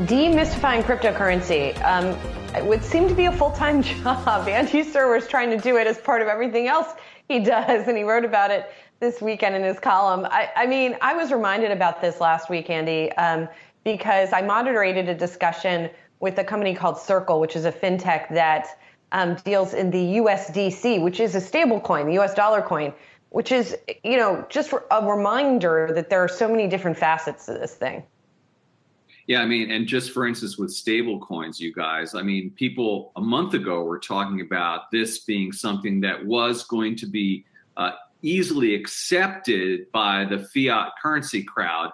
Demystifying cryptocurrency. It would seem to be a full-time job. Andy Serwer is trying to do it as part of everything else he does, and he wrote about it this weekend in his column. I was reminded about this last week, Andy, because I moderated a discussion with a company called Circle, which is a fintech that deals in the USDC, which is a stable coin, the US dollar coin, which is, just a reminder that there are so many different facets to this thing. Yeah, and just for instance, with stable coins, you guys, people a month ago were talking about this being something that was going to be easily accepted by the fiat currency crowd.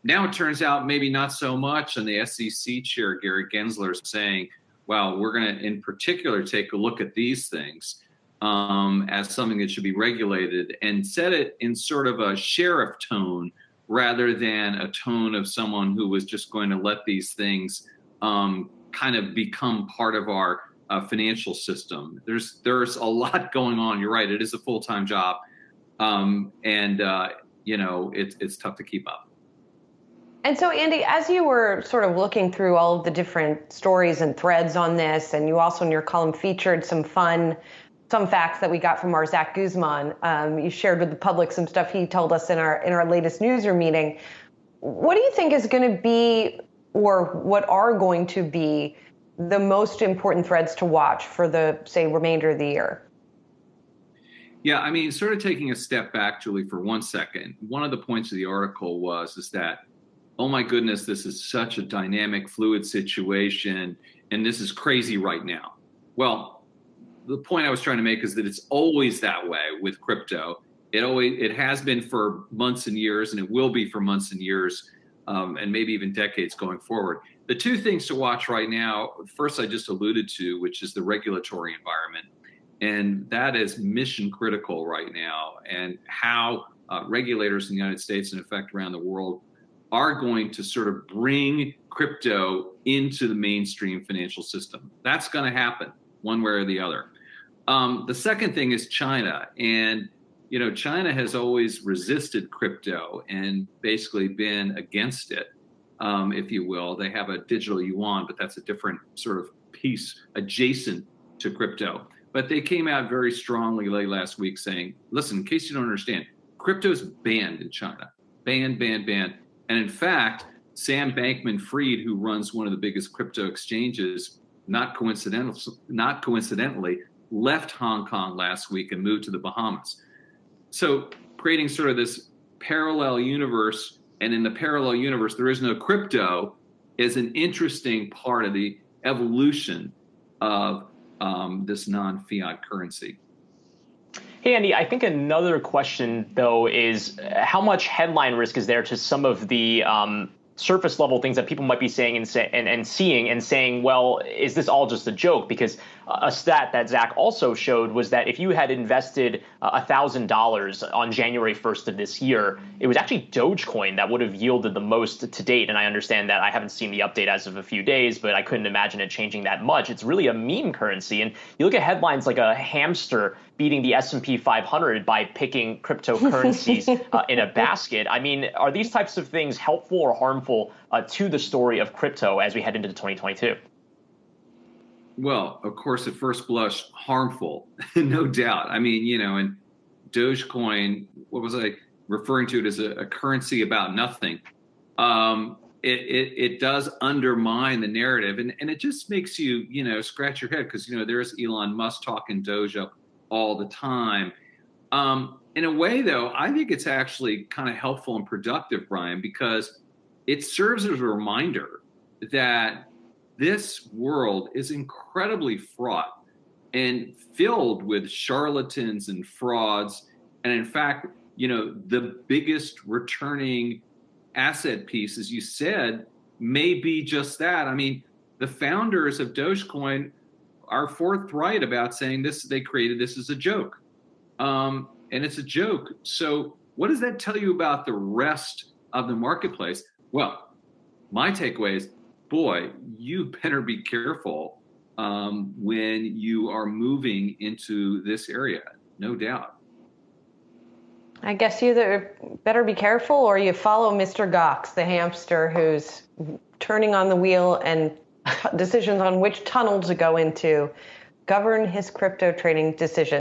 Now it turns out maybe not so much. And the SEC chair, Gary Gensler, is saying, well, we're going to in particular take a look at these things as something that should be regulated and set it in sort of a sheriff tone rather than a tone of someone who was just going to let these things kind of become part of our financial system. There's a lot going on. You're right. It is a full-time job. It's tough to keep up. And so, Andy, as you were sort of looking through all of the different stories and threads on this, and you also in your column featured some facts that we got from our Zach Guzman. You shared with the public some stuff he told us in our latest newsroom meeting. What do you think is going to be, or what are going to be, the most important threads to watch for the, say, remainder of the year? Yeah, sort of taking a step back, Julie, for 1 second. One of the points of the article is that, oh my goodness, this is such a dynamic, fluid situation, and this is crazy right now. Well, the point I was trying to make is that it's always that way with crypto. It has been for months and years, and it will be for months and years, and maybe even decades going forward. The two things to watch right now, first I just alluded to, which is the regulatory environment, and that is mission critical right now, and how regulators in the United States and in fact around the world are going to sort of bring crypto into the mainstream financial system. That's going to happen one way or the other. The second thing is China. And, China has always resisted crypto and basically been against it, if you will. They have a digital yuan, but that's a different sort of piece adjacent to crypto. But they came out very strongly late last week saying, listen, in case you don't understand, crypto's banned in China. Banned. And in fact, Sam Bankman-Fried, who runs one of the biggest crypto exchanges, not coincidentally, left Hong Kong last week and moved to the Bahamas. So creating sort of this parallel universe, and in the parallel universe, there is no crypto, is an interesting part of the evolution of this non-fiat currency. Hey, Andy, I think another question, though, is how much headline risk is there to some of the surface level things that people might be saying and seeing and saying, well, is this all just a joke? Because a stat that Zach also showed was that if you had invested $1,000 on January 1st of this year, it was actually Dogecoin that would have yielded the most to date. And I understand that I haven't seen the update as of a few days, but I couldn't imagine it changing that much. It's really a meme currency. And you look at headlines like a hamster beating the S&P 500 by picking cryptocurrencies in a basket. Are these types of things helpful or harmful to the story of crypto as we head into 2022? Well, of course, at first blush, harmful, no doubt. And Dogecoin, what was I referring to it as a currency about nothing? It does undermine the narrative, and it just makes you, scratch your head because, there's Elon Musk talking Doge up all the time. In a way, though, I think it's actually kind of helpful and productive, Brian, because it serves as a reminder that this world is incredibly fraught and filled with charlatans and frauds. And in fact, the biggest returning asset piece, as you said, may be just that. The founders of Dogecoin are forthright about saying they created this as a joke. And it's a joke. So what does that tell you about the rest of the marketplace? Well, my takeaway is, boy, you better be careful when you are moving into this area, no doubt. I guess you either better be careful or you follow Mr. Gox, the hamster who's turning on the wheel and decisions on which tunnel to go into govern his crypto trading decisions.